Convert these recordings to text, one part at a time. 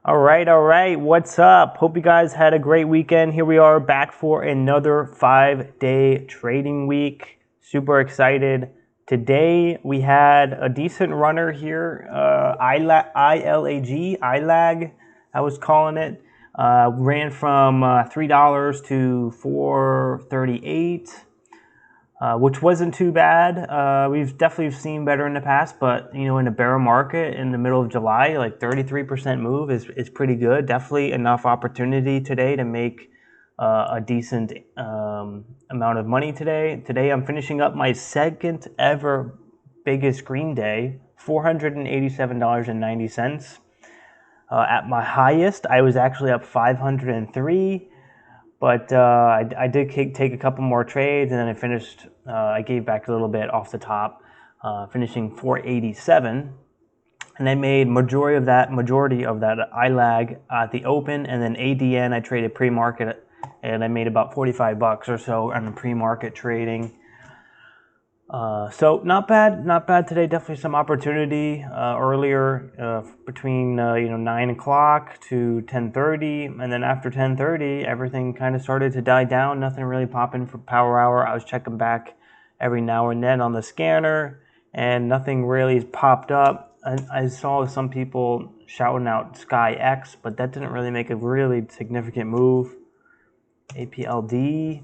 All right. What's up? Hope you guys had a great weekend. Here we are back for another 5-day trading week. Super excited. Today we had a decent runner here. ILAG, I was calling it. Ran from $3 to $4.38. Which wasn't too bad. We've definitely seen better in the past, but in a bear market in the middle of July, like 33% move is pretty good. Definitely enough opportunity today to make a decent amount of money today. Today I'm finishing up my second ever biggest green day, $487.90. At my highest, I was actually up 503. But I did take a couple more trades, and then I finished. I gave back a little bit off the top, finishing 487, and I made majority of that ILAG at the open, and then ADN I traded pre-market, and I made about $45 or so on the pre-market trading. So not bad today. Definitely some opportunity earlier between 9 o'clock to 10:30, and then after 10:30, everything kind of started to die down. Nothing really popping for power hour. I was checking back every now and then on the scanner, and nothing really popped up. I saw some people shouting out Sky X, but that didn't really make a really significant move. APLD.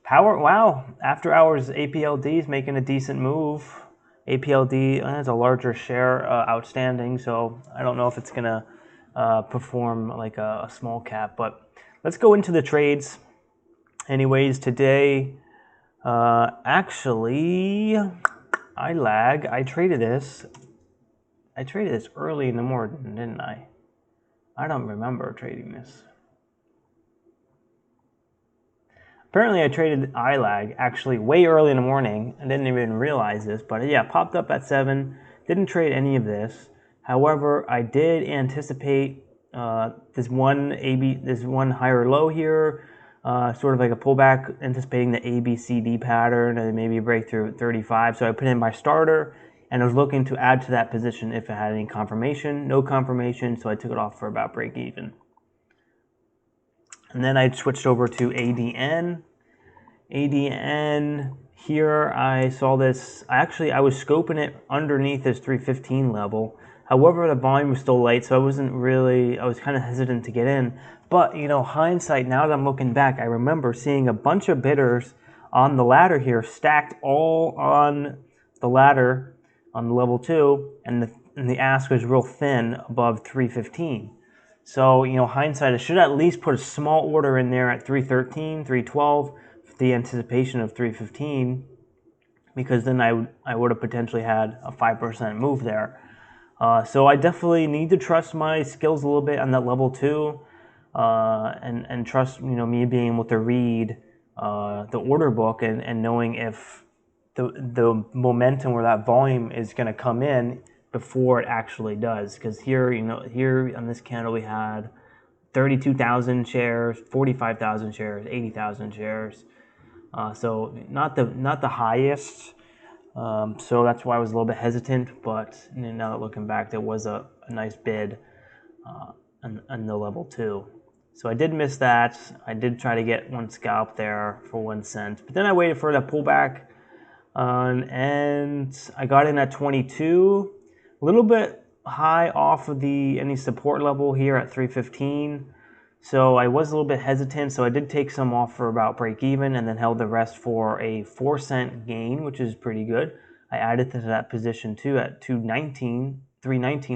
Power, wow, after hours APLD is making a decent move. APLD has a larger share outstanding, so I don't know if it's going to perform like a small cap. But let's go into the trades. Anyways, today, actually, I traded this. I traded this early in the morning, didn't I? I don't remember trading this. Apparently I traded ILAG actually way early in the morning. I didn't even realize this, but yeah, popped up at 7. Didn't trade any of this. However, I did anticipate this one higher low here, sort of like a pullback, anticipating the ABCD pattern and maybe a breakthrough at 35. So I put in my starter, and I was looking to add to that position if it had any confirmation. No confirmation, so I took it off for about break even. And then I switched over to ADN. ADN, here I saw this. I was scoping it underneath this 315 level. However, the volume was still light, so I was kind of hesitant to get in. But, hindsight, now that I'm looking back, I remember seeing a bunch of bidders on the ladder here, stacked all on the ladder on level 2, and the ask was real thin above 315. So, hindsight, I should at least put a small order in there at 313, 312, with the anticipation of 315, because then I would have potentially had a 5% move there. So I definitely need to trust my skills a little bit on that level 2, and trust, me being able to read the order book and knowing if the momentum or that volume is going to come in before it actually does. Because here on this candle we had 32,000 shares, 45,000 shares, 80,000 shares. So not the highest. So that's why I was a little bit hesitant. But now that looking back, there was a nice bid on the level 2. So I did miss that. I did try to get one scalp there for 1 cent, but then I waited for that pullback, and I got in at 22. A little bit high off of any support level here at 315. So I was a little bit hesitant, so I did take some off for about break even and then held the rest for a 4-cent gain, which is pretty good. I added to that position too at 319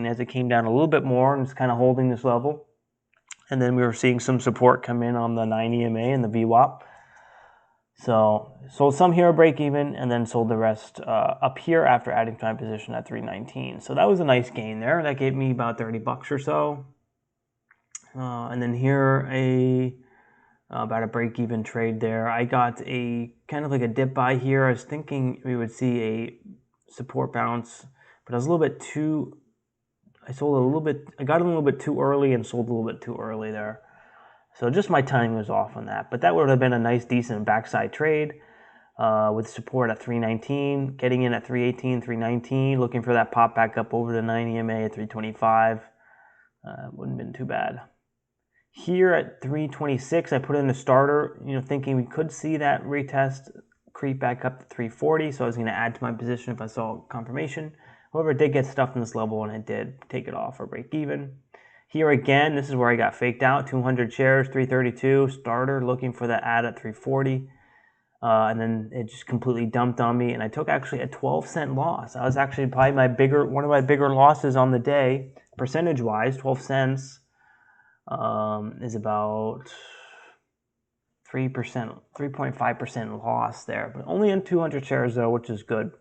as it came down a little bit more and it's kind of holding this level. And then we were seeing some support come in on the 9 EMA and the VWAP. So sold some here at break even and then sold the rest up here after adding to my position at 319. So that was a nice gain there. That gave me about $30 or so. And then here about a break even trade there. I got a kind of like a dip buy here. I was thinking we would see a support bounce, but I was a little bit too. I got a little bit too early and sold a little bit too early there. So just my timing was off on that. But that would have been a nice, decent backside trade with support at 319, getting in at 318, 319, looking for that pop back up over the 9 EMA at 325. Wouldn't have been too bad. Here at 326, I put in a starter, thinking we could see that retest creep back up to 340, so I was going to add to my position if I saw confirmation. However, it did get stuffed in this level, and it did take it off or break even. Here again, this is where I got faked out, 200 shares, 332, starter, looking for that add at 340. And then it just completely dumped on me, and I took actually a 12-cent loss. I was actually probably one of my bigger losses on the day, percentage-wise. 12 cents is about 3%, 3.5% loss there, but only in 200 shares though, which is good.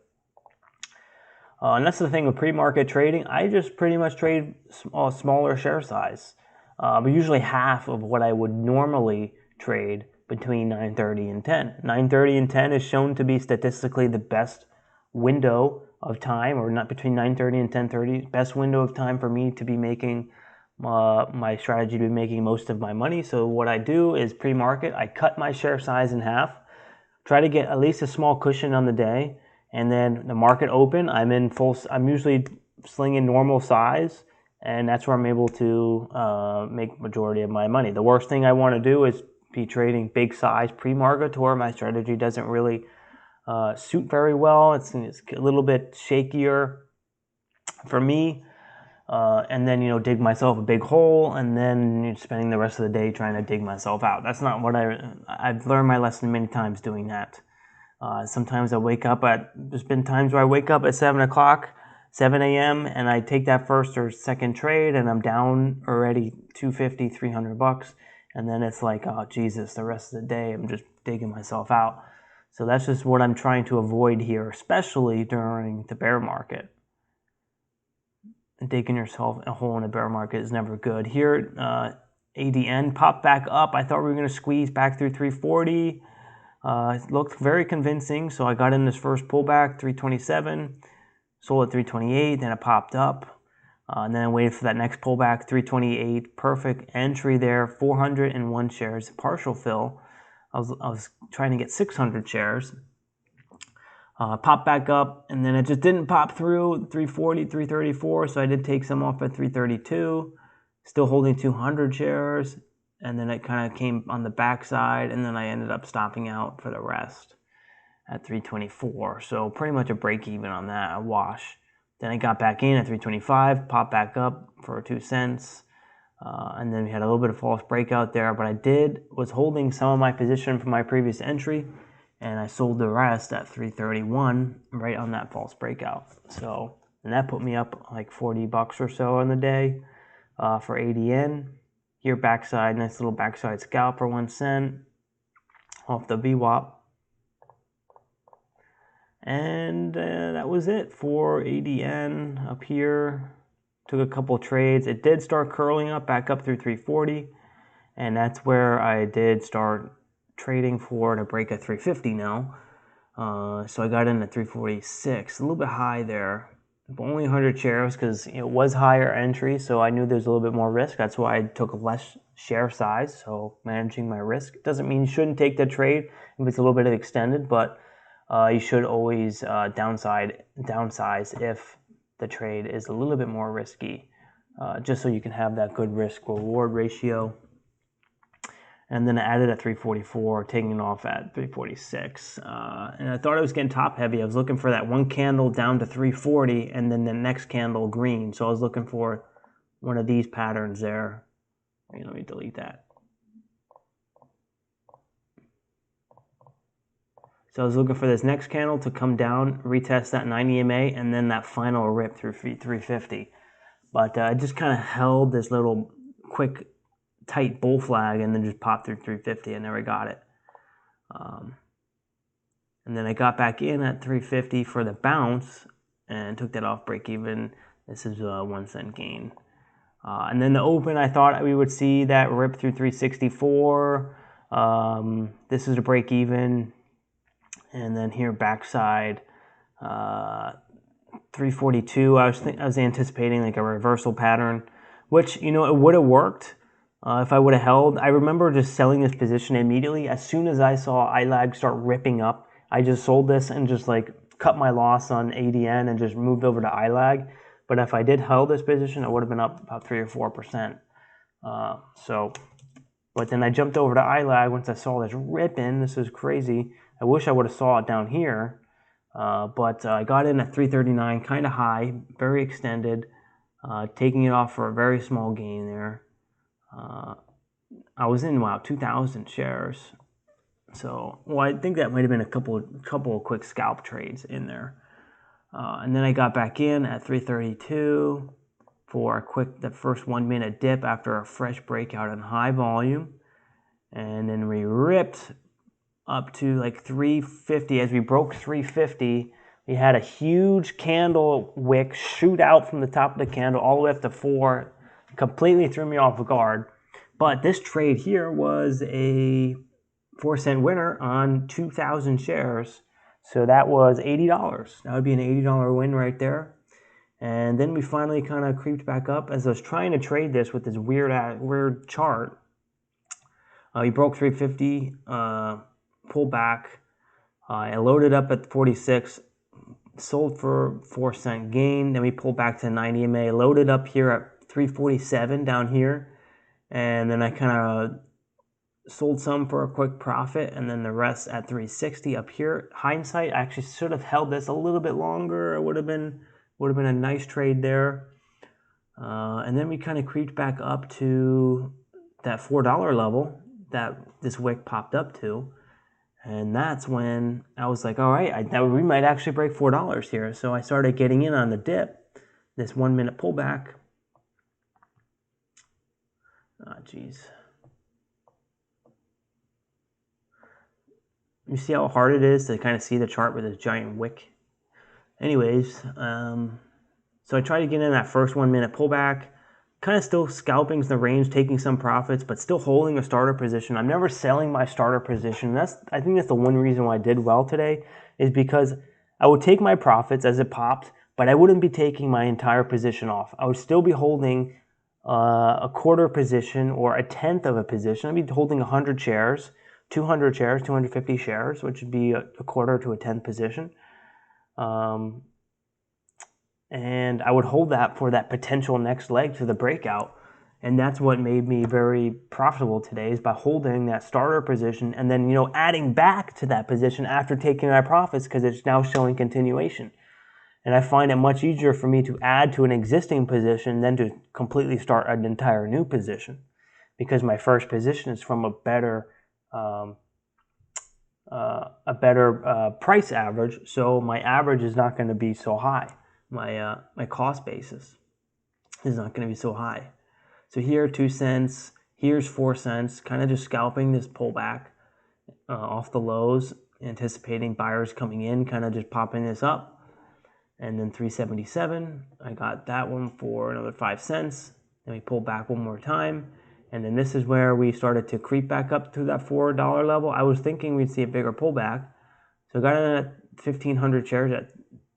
And that's the thing with pre-market trading. I just pretty much trade smaller share size, but usually half of what I would normally trade between 9:30 and 10. 9:30 and 10 is shown to be statistically the best window of time, or not between 9:30 and 10:30, best window of time for me to be making my strategy to be making most of my money. So what I do is pre-market, I cut my share size in half, try to get at least a small cushion on the day, and then the market open, I'm usually slinging normal size, and that's where I'm able to make majority of my money. The worst thing I want to do is be trading big size pre-market to where my strategy doesn't really suit very well. It's a little bit shakier for me. And then, dig myself a big hole, and then spending the rest of the day trying to dig myself out. That's not what I've learned my lesson many times doing that. Sometimes there's been times where I wake up at 7 a.m., and I take that first or second trade, and I'm down already $250, $300. And then it's like, oh, Jesus, the rest of the day I'm just digging myself out. So that's just what I'm trying to avoid here, especially during the bear market. Digging yourself a hole in a bear market is never good. Here, ADN popped back up. I thought we were going to squeeze back through 340. It looked very convincing, so I got in this first pullback, 327, sold at 328, then it popped up, and then I waited for that next pullback, 328, perfect entry there, 401 shares, partial fill. I was trying to get 600 shares. Popped back up, and then it just didn't pop through 340, 334, so I did take some off at 332, still holding 200 shares, and then it kind of came on the backside, and then I ended up stopping out for the rest at 324, so pretty much a break even on that, a wash. Then I got back in at 325, popped back up for 2 cents, and then we had a little bit of false breakout there, but I was holding some of my position from my previous entry, and I sold the rest at 331 right on that false breakout. So, and that put me up like $40 or so on the day for ADN. Here backside, nice little backside scalp for 1 cent off the VWAP. And that was it for ADN up here. Took a couple trades. It did start curling up back up through 340, and that's where I did start trading for to break at 350 now. So I got in at 346, a little bit high there, but only 100 shares because it was higher entry, so I knew there's a little bit more risk. That's why I took less share size, so managing my risk. Doesn't mean you shouldn't take the trade if it's a little bit extended, but you should always downsize if the trade is a little bit more risky, just so you can have that good risk reward ratio. And then I added at 344, taking it off at 346. And I thought I was getting top heavy. I was looking for that one candle down to 340 and then the next candle green. So I was looking for one of these patterns there. Let me delete that. So I was looking for this next candle to come down, retest that 90 EMA, and then that final rip through 350. But I just kind of held this little quick tight bull flag and then just popped through 350. I never got it. And then I got back in at 350 for the bounce and took that off break even. This is a 1 cent gain. And then the open, I thought we would see that rip through 364. This is a break even. And then here backside, 342. I was anticipating like a reversal pattern, which, it would have worked. If I would have held, I remember just selling this position immediately. As soon as I saw ILAG start ripping up, I just sold this and just like cut my loss on ADN and just moved over to ILAG. But if I did hold this position, I would have been up about 3 or 4%. But then I jumped over to ILAG once I saw this ripping. This is crazy. I wish I would have saw it down here. But I got in at 339, kind of high, very extended, taking it off for a very small gain there. I was in, 2,000 shares. So, well, I think that might have been a couple of quick scalp trades in there. And then I got back in at 332 for the first 1 minute dip after a fresh breakout in high volume. And then we ripped up to like 350. As we broke 350, we had a huge candle wick shoot out from the top of the candle all the way up to 4. Completely threw me off guard. But this trade here was a 4-cent winner on 2,000 shares. So that was $80. That would be an $80 win right there. And then we finally kind of creeped back up as I was trying to trade this with this weird chart. We broke 350, pulled back. I loaded up at 46, sold for 4-cent gain. Then we pulled back to 90 MA, loaded up here at 347 down here. And then I kind of sold some for a quick profit, and then the rest at 360 up here. Hindsight, I actually should have held this a little bit longer. It would have been a nice trade there. And then we kind of creeped back up to that $4 level that this wick popped up to. And that's when I was like, all right, we might actually break $4 here. So I started getting in on the dip, this 1 minute pullback. Geez. You see how hard it is to kind of see the chart with this giant wick? Anyways, so I tried to get in that first 1 minute pullback, kind of still scalping the range, taking some profits, but still holding a starter position. I'm never selling my starter position. I think that's the one reason why I did well today, is because I would take my profits as it popped, but I wouldn't be taking my entire position off. I would still be holding a quarter position or a tenth of a position. I'd be holding 100 shares, 200 shares, 250 shares, which would be a quarter to a tenth position. And I would hold that for that potential next leg to the breakout. And that's what made me very profitable today, is by holding that starter position and then, adding back to that position after taking my profits, because it's now showing continuation. And I find it much easier for me to add to an existing position than to completely start an entire new position, because my first position is from a better price average, so my average is not going to be so high. My cost basis is not going to be so high. So here 2 cents, here's 4 cents, kind of just scalping this pullback off the lows, anticipating buyers coming in, kind of just popping this up. And then 377, I got that one for another 5 cents. Then we pulled back one more time. And then this is where we started to creep back up to that $4 level. I was thinking we'd see a bigger pullback. So I got in at 1,500 shares at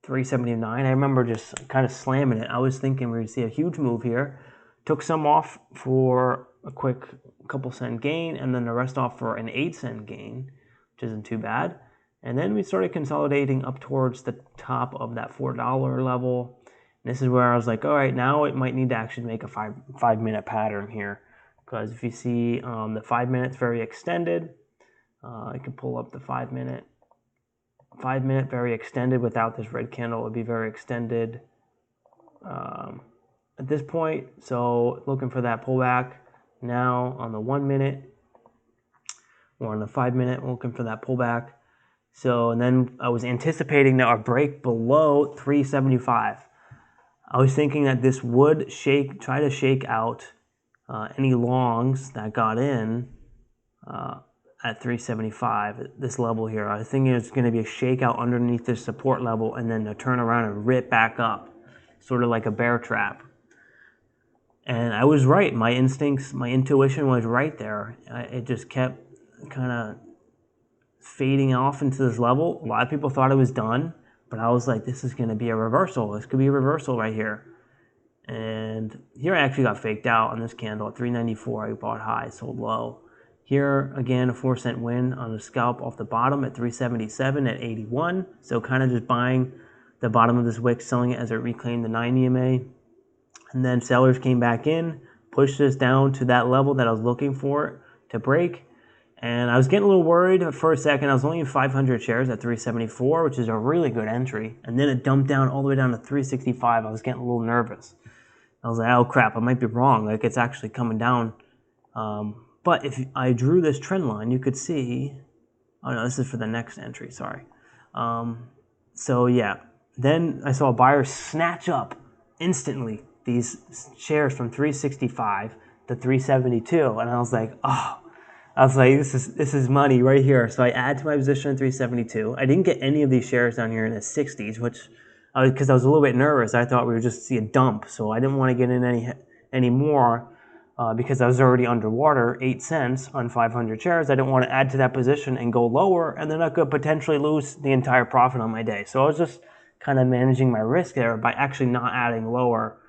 379. I remember just kind of slamming it. I was thinking we'd see a huge move here. Took some off for a quick couple cent gain, and then the rest off for an 8-cent gain, which isn't too bad. And then we started consolidating up towards the top of that $4 level. And this is where I was like, all right, now it might need to actually make a 5-minute pattern here. Because if you see the 5 minutes very extended, I can pull up the 5 minute. 5 minute very extended without this red candle, it would be very extended at this point. So looking for that pullback now on the 1 minute or on the 5 minute, looking for that pullback. So, and then I was anticipating that our break below 375. I was thinking that this would try to shake out any longs that got in at 375, this level here. I was thinking it's going to be a shakeout underneath this support level and then to turn around and rip back up, sort of like a bear trap. And I was right. My instincts, my intuition was right there. It just kept kind of fading off into this level. A lot of people thought it was done, but I was like, this is going to be a reversal. This could be a reversal right here. And here I actually got faked out on this candle at 394. I bought high, sold low. Here, again, a 4-cent win on the scalp off the bottom at 377 at 81. So kind of just buying the bottom of this wick, selling it as it reclaimed the 9 EMA. And then sellers came back in, pushed this down to that level that I was looking for it to break. And I was getting a little worried for a second. I was only in 500 shares at 374, which is a really good entry. And then it dumped down all the way down to 365. I was getting a little nervous. I was like, oh crap, I might be wrong. Like, it's actually coming down. But if I drew this trend line, you could see, oh no, this is for the next entry, sorry. So yeah, then I saw a buyer snatch up instantly these shares from 365 to 372, and I was like, oh, this is money right here. So I add to my position at 372. I didn't get any of these shares down here in the 60s, which because I was a little bit nervous. I thought we would just see a dump, so I didn't want to get in any more because I was already underwater, 8 cents on 500 shares. I didn't want to add to that position and go lower, and then I could potentially lose the entire profit on my day. So I was just kind of managing my risk there by actually not adding lower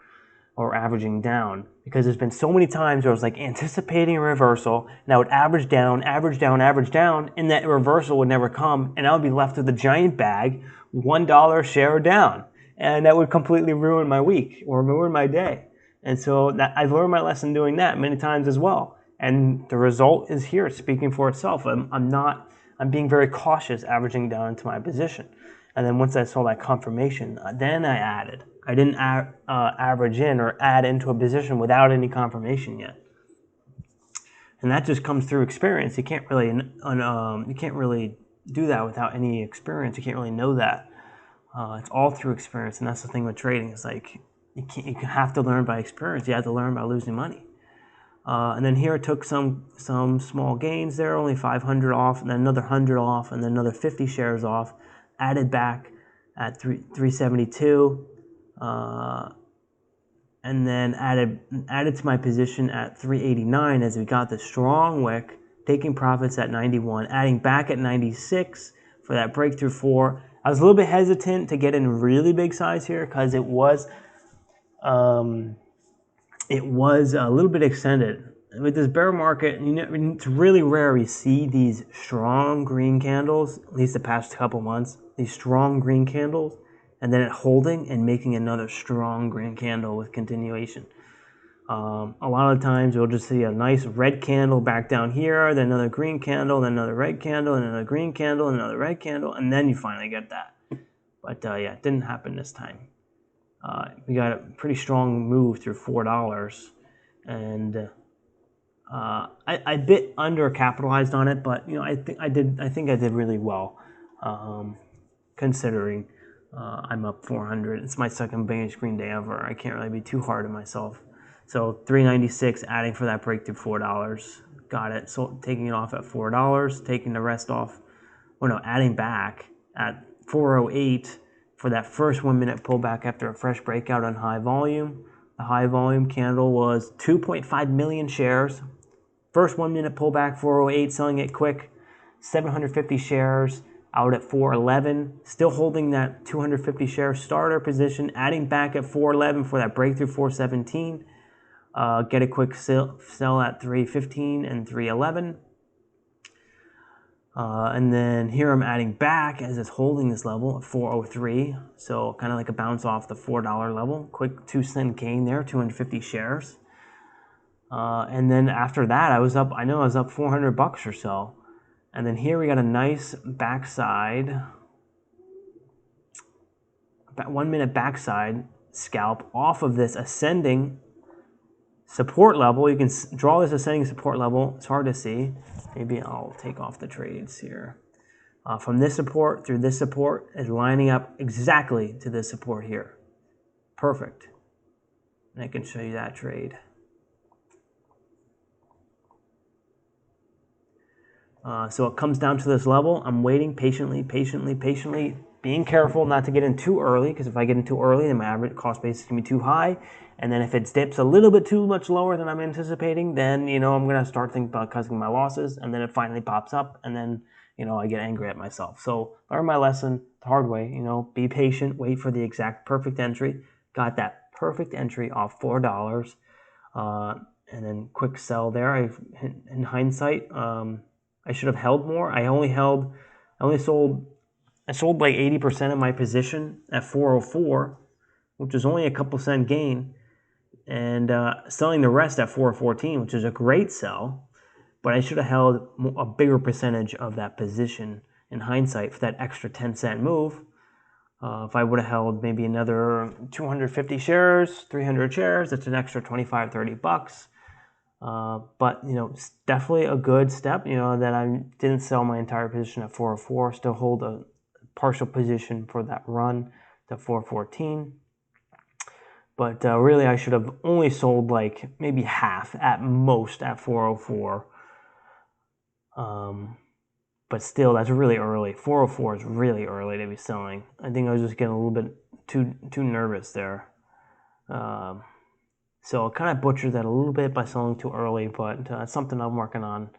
or averaging down, because there's been so many times where I was like anticipating a reversal, and I would average down, and that reversal would never come, and I would be left with a giant bag, $1 share down, and that would completely ruin my week or ruin my day. And so I've learned my lesson doing that many times as well, and the result is here speaking for itself. I'm being very cautious averaging down into my position. And then once I saw that confirmation, then I added. I didn't average in or add into a position without any confirmation yet. And that just comes through experience. You can't really do that without any experience. You can't really know that. It's all through experience, and that's the thing with trading. It's like you have to learn by experience. You have to learn by losing money. And then here it took some small gains there, only 500 off, and then another 100 off, and then another 50 shares off. Added back at 372, and then added to my position at 389 as we got the strong wick, taking profits at 91, adding back at 96 for that breakthrough 4. I was a little bit hesitant to get in really big size here because it was a little bit extended. With this bear market, it's really rare you see these strong green candles, at least the past couple months, these strong green candles, and then it holding and making another strong green candle with continuation. A lot of times you'll just see a nice red candle back down here, then another green candle, then another red candle, and another green candle, and another red candle, and then you finally get that. But yeah, it didn't happen this time. We got a pretty strong move through $4, and I bit undercapitalized on it, but I think I did really well, considering I'm up 400. It's my second biggest green day ever. I can't really be too hard on myself. So 396, adding for that breakthrough $4, got it. So taking it off at $4, taking the rest off, adding back at 408 for that first 1 minute pullback after a fresh breakout on high volume. The high volume candle was 2.5 million shares. First 1 minute pullback, 408, selling it quick, 750 shares out at 411, still holding that 250 share starter position, adding back at 411 for that breakthrough 417, get a quick sell at 315 and 311. And then here I'm adding back as it's holding this level at 403, so kind of like a bounce off the $4 level. Quick 2-cent gain there, 250 shares. And then after that, I was up 400 bucks or so. And then here we got a nice backside, 1 minute backside scalp off of this ascending support level. You can draw this ascending support level. It's hard to see. Maybe I'll take off the trades here. From this support through this support is lining up exactly to this support here. Perfect. And I can show you that trade. So it comes down to this level. I'm waiting patiently, being careful not to get in too early, because if I get in too early, then my average cost base is going to be too high. And then if it dips a little bit too much lower than I'm anticipating, then, I'm going to start thinking about cutting my losses, and then it finally pops up, and then, I get angry at myself. So learn my lesson the hard way, be patient, wait for the exact perfect entry. Got that perfect entry off $4, and then quick sell there. In hindsight, I should have held more. I only sold I sold like 80% of my position at 404, which was only a couple cent gain, and selling the rest at 414, which is a great sell. But I should have held a bigger percentage of that position in hindsight for that extra 10-cent move. If I would have held maybe another 250 shares, 300 shares, that's an extra 25, 30 bucks. But, it's definitely a good step, that I didn't sell my entire position at 404, still hold a partial position for that run to 414. But really, I should have only sold like maybe half at most at 404. But still, that's really early. 404 is really early to be selling. I think I was just getting a little bit too nervous there. So I kind of butchered that a little bit by selling too early, but it's something I'm working on.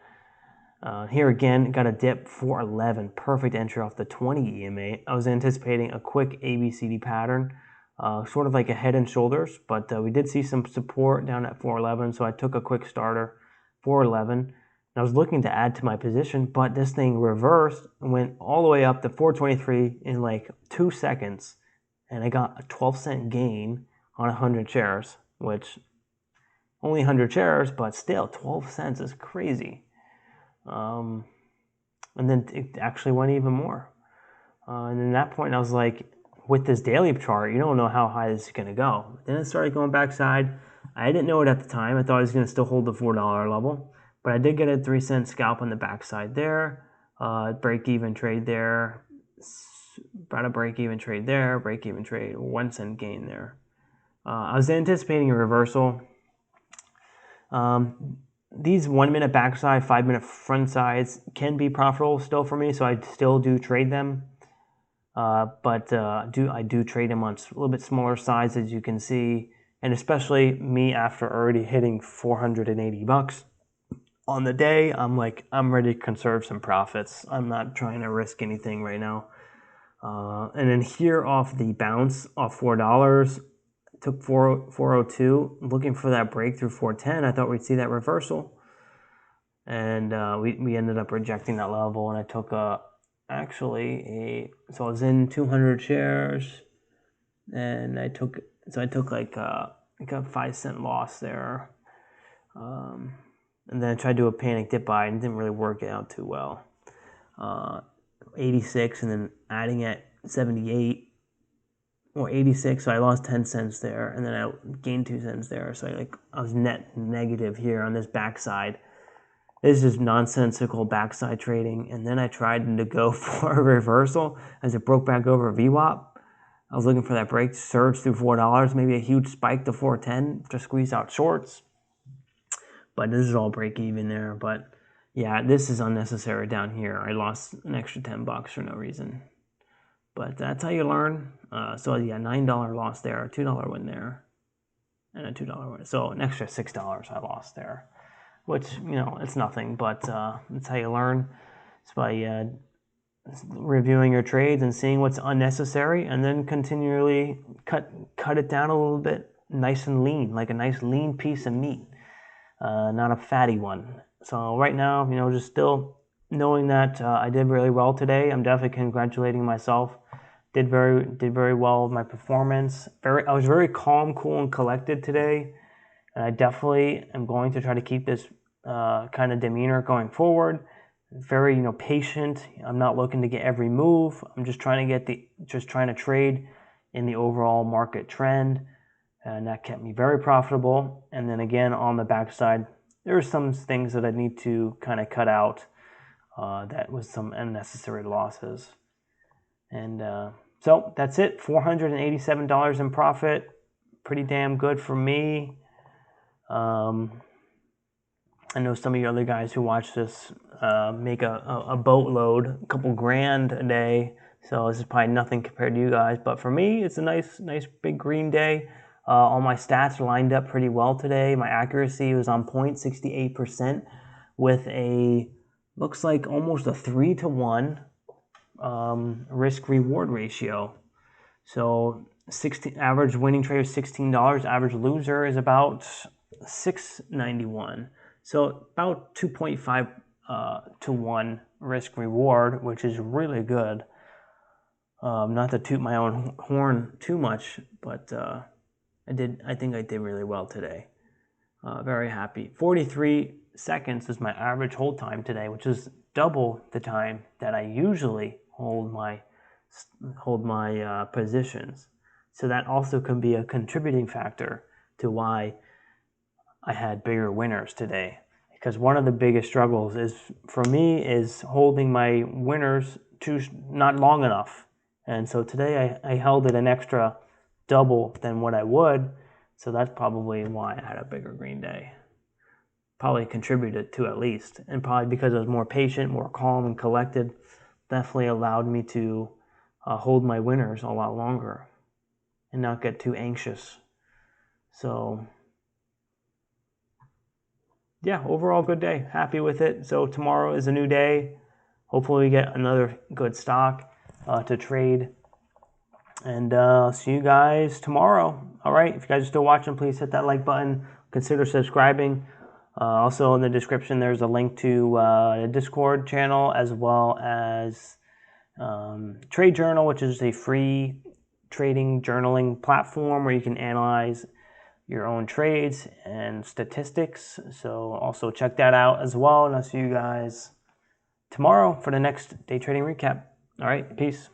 Here again, got a dip 411, perfect entry off the 20 EMA. I was anticipating a quick ABCD pattern, sort of like a head and shoulders, but we did see some support down at 411, so I took a quick starter, 411. I was looking to add to my position, but this thing reversed and went all the way up to 423 in like 2 seconds, and I got a 12-cent gain on 100 shares, which only 100 shares, but still 12 cents is crazy. And then it actually went even more. And then at that point, I was like, with this daily chart, you don't know how high this is going to go. Then it started going backside. I didn't know it at the time. I thought I was going to still hold the $4 level. But I did get a 3-cent scalp on the backside there, break-even trade there, about a break-even trade there, break-even trade, 1 cent gain there. I was anticipating a reversal. These 1-minute backside, 5-minute front sides can be profitable still for me, so I still do trade them. But I do trade them on a little bit smaller sides, as you can see, and especially me after already hitting 480 bucks. On the day, I'm ready to conserve some profits. I'm not trying to risk anything right now. And then here off the bounce off $4, took 402, looking for that breakthrough 410. I thought we'd see that reversal. And we ended up rejecting that level, and I took so I was in 200 shares, and I took like a 5-cent loss there. And then I tried to do a panic dip buy and it didn't really work out too well. 86 and then adding at 78 or 86, so I lost 10 cents there, and then I gained 2 cents there. So I was net negative here on this backside. This is nonsensical backside trading, and then I tried to go for a reversal as it broke back over VWAP. I was looking for that break, surge through $4, maybe a huge spike to 410 to squeeze out shorts. But this is all break even there. But yeah, this is unnecessary down here. I lost an extra 10 bucks for no reason. But that's how you learn. So yeah, $9 loss there, a $2 win there, and a $2 win. So an extra $6 I lost there, which, it's nothing, but that's how you learn. It's by reviewing your trades and seeing what's unnecessary, and then continually cut it down a little bit, nice and lean, like a nice lean piece of meat. Not a fatty one. So right now, just still knowing that I did really well today. I'm definitely congratulating myself. Did very well with my performance. I was very calm, cool, and collected today, and I definitely am going to try to keep this kind of demeanor going forward. Very patient. I'm not looking to get every move. I'm just trying to trade in the overall market trend. And that kept me very profitable. And then again, on the backside, there are some things that I need to kind of cut out. That was some unnecessary losses. And so that's it. $487 in profit. Pretty damn good for me. I know some of you other guys who watch this make a boatload, a couple grand a day. So this is probably nothing compared to you guys. But for me, it's a nice big green day. All my stats lined up pretty well today. My accuracy was on point, 68%, with looks like almost a 3-to-1 risk-reward ratio. So average winning trade is $16. Average loser is about $6.91. So about 2.5 to 1 risk-reward, which is really good. Not to toot my own horn too much, but I think I did really well today. Very happy. 43 seconds is my average hold time today, which is double the time that I usually hold my positions. So that also can be a contributing factor to why I had bigger winners today. Because one of the biggest struggles is for me is holding my winners not long enough. And so today I held it an extra double than what I would. So that's probably why I had a bigger green day. Probably contributed to, at least. And probably because I was more patient, more calm and collected, definitely allowed me to hold my winners a lot longer and not get too anxious. So yeah, overall good day. Happy with it. So tomorrow is a new day. Hopefully we get another good stock to trade. And see you guys tomorrow. All right. If you guys are still watching, please hit that like button. Consider subscribing. Also in the description, there's a link to the Discord channel as well as Trade Journal, which is a free trading journaling platform where you can analyze your own trades and statistics. So also check that out as well. And I'll see you guys tomorrow for the next day trading recap. All right. Peace.